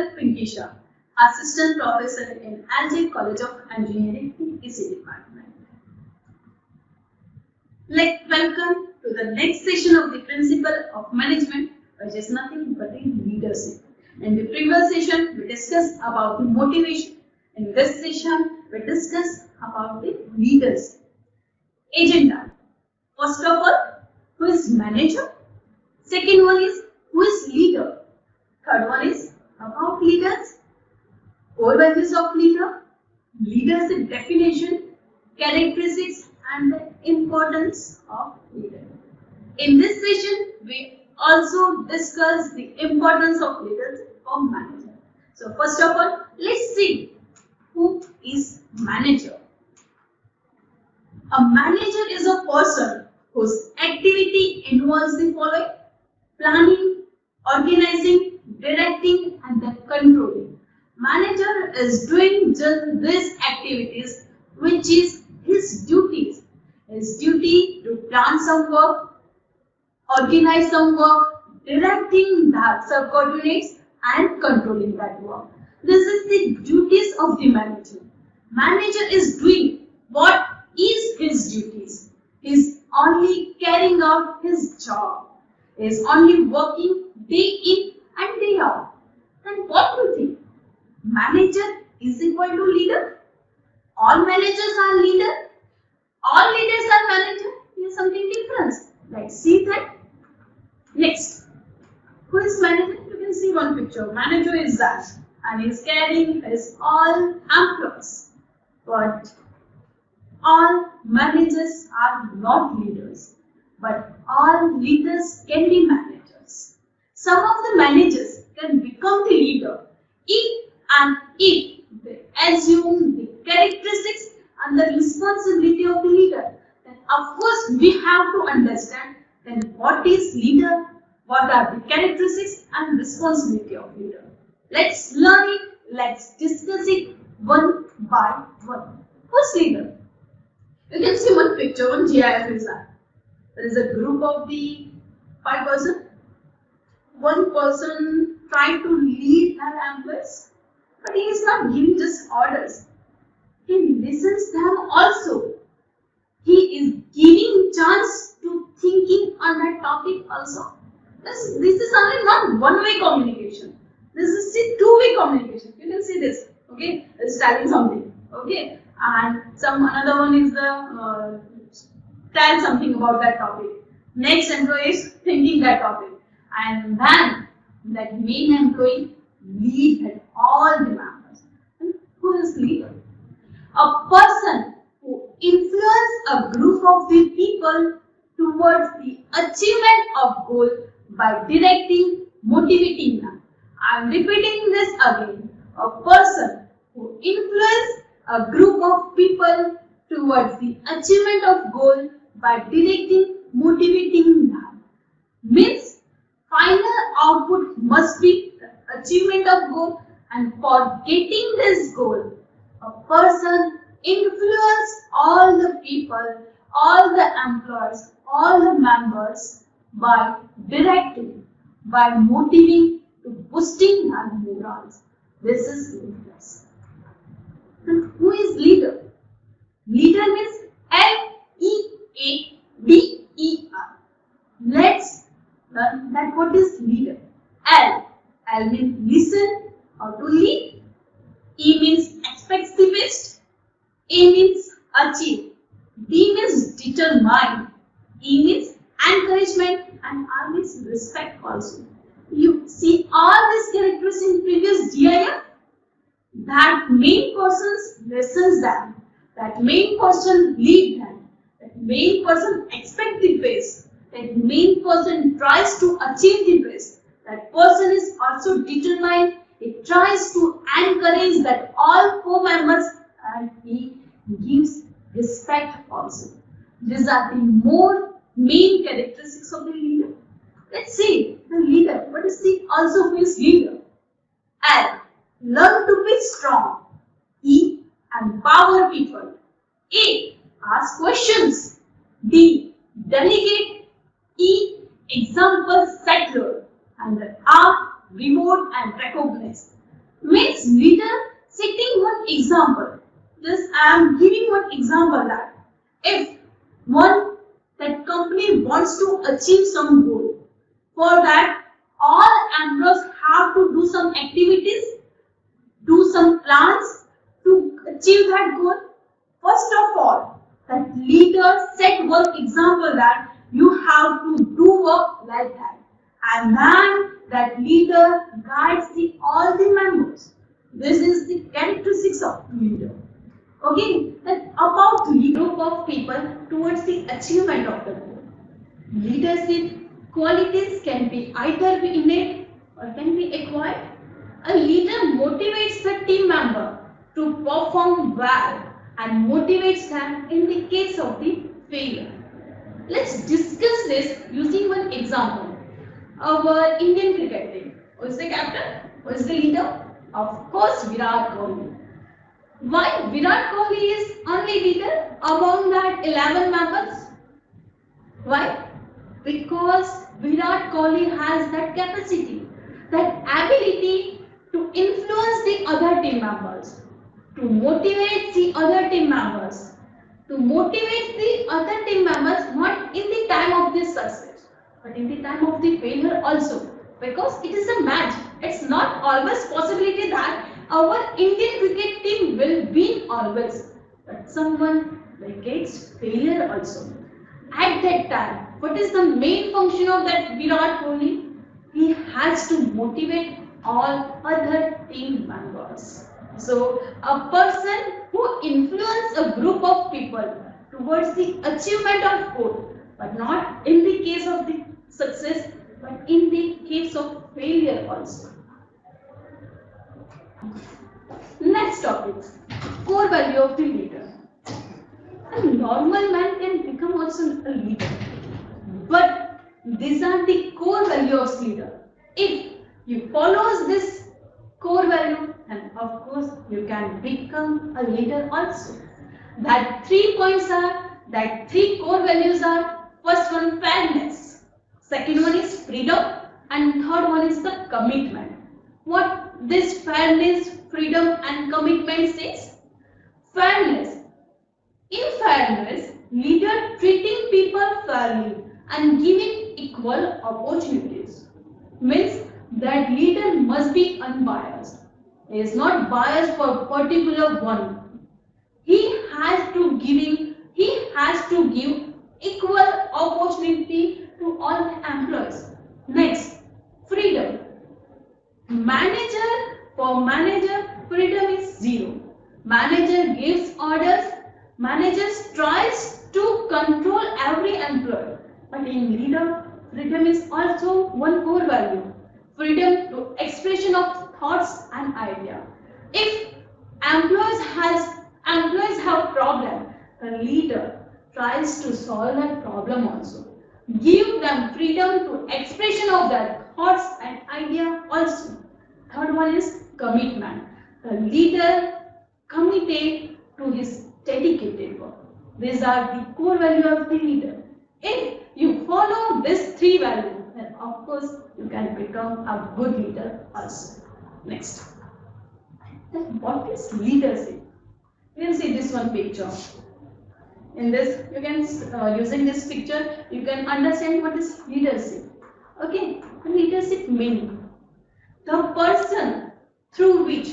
myself Pinky Shah, Assistant Professor in Algiers College of Engineering, PEC Department. Welcome to the next session of the Principle of Management, which is nothing but the leadership. In the previous session, we discussed about the motivation. In this session, we discuss about the leadership. Agenda. First of all, who is manager? Second one is who is leader? Third one is about leaders, core values of leader, leadership definition, characteristics and the importance of leader. In this session, we also discuss the importance of leadership or manager. So first of all, let's see who is manager. A manager is a person whose activity involves the following: planning, organizing, directing and the controlling. Manager is doing just these activities, which is his duties. His duty to plan some work, organize some work, directing that subordinates and controlling that work. This is the duties of the manager. Manager is doing what is his duties. He is only carrying out his job. He is only working day in and day out. Then what do you think? Manager is equal to leader? All managers are leader? All leaders are manager? Here's something different. Let's see that. Next. Who is manager? You can see one picture. Manager is that. And he is carrying his all employees. But all managers are not leaders. But all leaders can be managers. Some of the managers can become the leader if they assume the characteristics and the responsibility of the leader. Then of course we have to understand then what is leader, what are the characteristics and responsibility of leader. Let's learn it, let's discuss it one by one. Who's leader? You can see one picture, one GIF is that. There is a group of the 5 persons. One person trying to lead their employees, but he is not giving just orders. He listens them also. He is giving chance to thinking on that topic also. This is only not one-way communication. This is the two-way communication. You can see this. Okay, it's telling something. Okay, and another one is the tell something about that topic. Next employee is thinking that topic, and then that main employee lead all the members. And who is leader? A person who influences a group of the people towards the achievement of goal by directing, motivating them. I am repeating this again. A person who influences a group of people towards the achievement of goal by directing, motivating them. Means final output must be the achievement of goal, and for getting this goal, a person influences all the people, all the employees, all the members by directing, by motivating, to boosting their morals. This is leaders. And who is leader? Leader means L-E-A-D-E-R. Let's learn that what is leader. L means listen or to lead. E means expect the best. A means achieve. D means determine. E means encouragement and R means respect also. You see all these characters in previous GIF. That main person listens them. That main person lead them. That main person expect the best. That main person tries to achieve the best. That person is also determined. He tries to encourage that all co-members, and he gives respect also. These are the more main characteristics of the leader. Let's see the leader. What is the also who is leader? L. Learn to be strong. E. Empower people. A. Ask questions. D. Delegate. E. Example settler. And R. Reward and recognize. Means leader setting one example. This I am giving one example that if one that company wants to achieve some goal, for that all employees have to do some activities, do some plans to achieve that goal. First of all, that leader set one example that you have to do work like that. And then that leader guides all the members. This is the characteristics of leader. Okay, then about the group of people towards the achievement of the goal. Leadership qualities can be either be innate or can be acquired. A leader motivates the team member to perform well and motivates them in the case of the failure. Let's discuss this using one example. Our Indian cricket team. Who is the captain? Who is the leader? Of course, Virat Kohli. Why Virat Kohli is only leader among that 11 members? Why? Because Virat Kohli has that capacity, that ability to influence the other team members, to motivate the other team members, to motivate the other team members not in the time of the success, but in the time of the failure also. Because it is a match. It's not always possibility that our Indian cricket team will win always, but someone will get failure also. At that time, what is the main function of that Virat Kohli? He has to motivate all other team members. So, a person who influences a group of people towards the achievement of goal, but not in the case of the success, but in the case of failure also. Next topic, core value of the leader. A normal man can become also a leader, but these are the core value of leader. If you follow this core value, then of course you can become a leader also. That 3 points are, that 3 core values are: first one fairness, second one is freedom, and third one is the commitment. What this fairness, freedom, and commitment says? Fairness. In fairness, leader treating people fairly and giving equal opportunities. Means that leader must be unbiased. He is not biased for particular one. He has to give equal opportunity to all the employees. Next, freedom. For manager, freedom is zero. Manager gives orders. Manager tries to control every employee. But in leader, freedom is also one core value. Freedom to expression of thoughts and idea. If employees have problem, the leader tries to solve that problem also. Give them freedom to expression of their thoughts and idea also. Third one is commitment. The leader committed to his dedicated work. These are the core value of the leader. If you follow these 3 values, then of course you can become a good leader also. Next. Then what is leadership? You can see this one picture. In this, you can using this picture, you can understand what is leadership. Okay, leadership means the person through which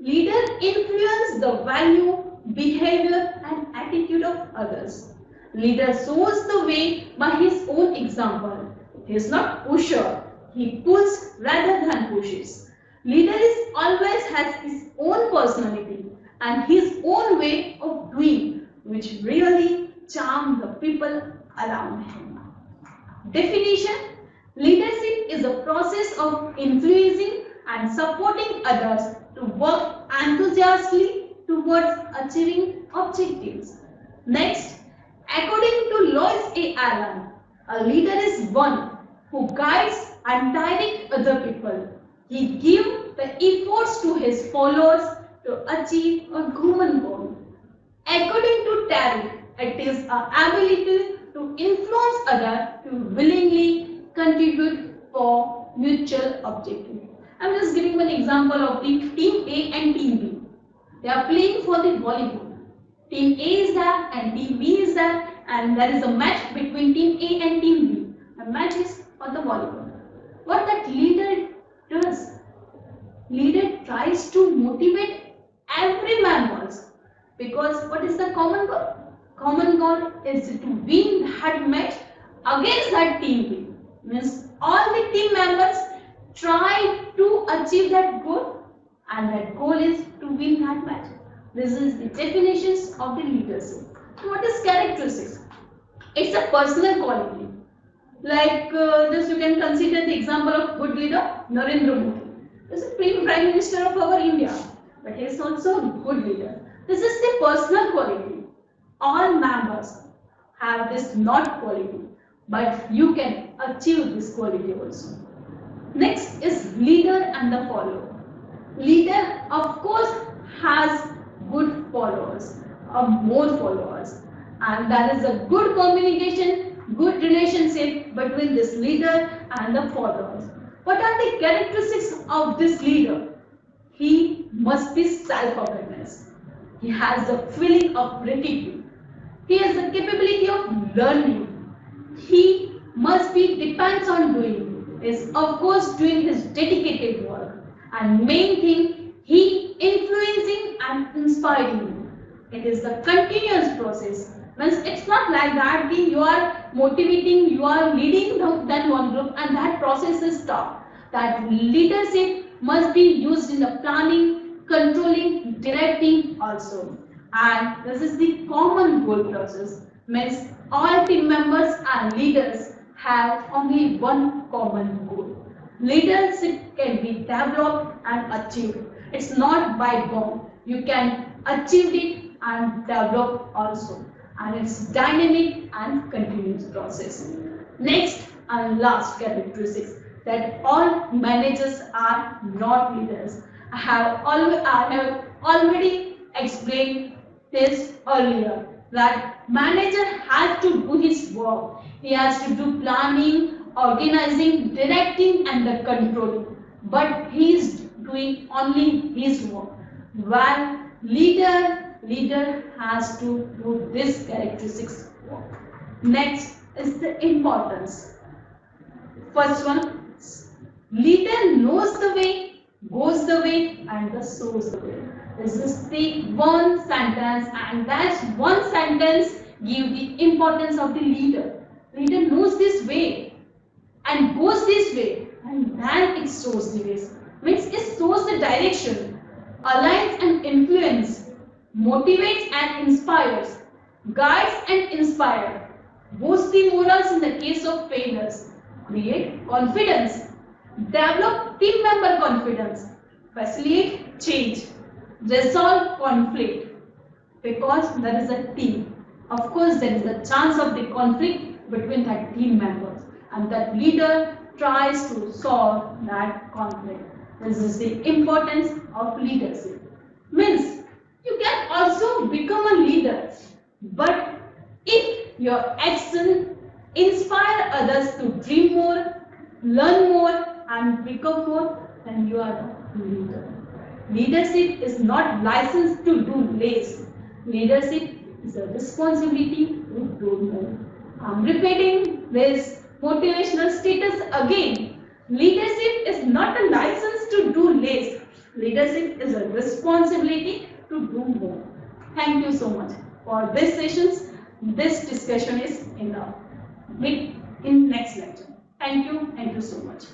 leader influence the value, behavior, and attitude of others. Leader shows the way by his own example. He is not pusher. He pulls rather than pushes. Leader is always has his own personality and his own way of doing, which really charm the people around him. Definition: leadership is a process of influencing and supporting others to work enthusiastically towards achieving objectives. Next, according to Lois A. Allen, a leader is one who guides and directs other people. He gives the efforts to his followers to achieve a common goal. According to Terry, it is an ability to influence others to willingly contribute for mutual objective. I'm just giving one example of the team A and team B. They are playing for the volleyball. Team A is there and team B is there, and there is a match between team A and team B. The match is on the volleyball. What that leader does? Leader tries to motivate every man also. Because what is the common goal? Common goal is to win that match against that team B. Means all the team members try to achieve that goal, and that goal is to win that match. This is the definitions of the leadership. So what is characteristics? It's a personal quality. Like just you can consider the example of good leader Narendra Modi. He is the Prime Minister of our India, but he is also a good leader. This is the personal quality. All members have this not quality, but you can achieve this quality also. Next is leader and the follower. Leader, of course, has good followers or more followers, and there is a good communication, good relationship between this leader and the followers. What are the characteristics of this leader? He must be self-awareness. He has the feeling of gratitude. He has the capability of learning. He must be depends on doing. Is of course doing his dedicated work. And main thing, he influencing and inspiring. It is the continuous process. Means it's not like that you are motivating, you are leading that one group and that process is stopped. That leadership must be used in the planning, controlling, directing also. And this is the common goal process. Means all team members and leaders have only one common goal. Leadership can be developed and achieved. It's not by bomb. You can achieve it and develop also. And it's dynamic and continuous process. Next and last characteristics, that all managers are not leaders. I have already explained this earlier, that manager has to do his work. He has to do planning, organizing, directing and the controlling. But he is doing only his work. While leader has to do this characteristics work. Next is the importance. First one, leader knows the way, goes the way and the shows the way. This is the one sentence, and that one sentence gives the importance of the leader. Leader knows this way and goes this way, and then it shows the way. Means it shows the direction, aligns and influences, motivates and inspires, guides and inspires, boosts the morals in the case of failures, create confidence, develop team member confidence, facilitate change, resolve conflict, because there is a team. Of course, there is a chance of the conflict between that team members, and that leader tries to solve that conflict. This is the importance of leadership. Means you can also become a leader, but if your action inspire others to dream more, learn more and become more, then you are a leader. Leadership is not licensed to do less. Leadership is a responsibility to do more. I'm repeating this motivational status again. Leadership is not a license to do less. Leadership is a responsibility to do more. Thank you so much for this sessions. This discussion is enough. Meet in next lecture. Thank you so much.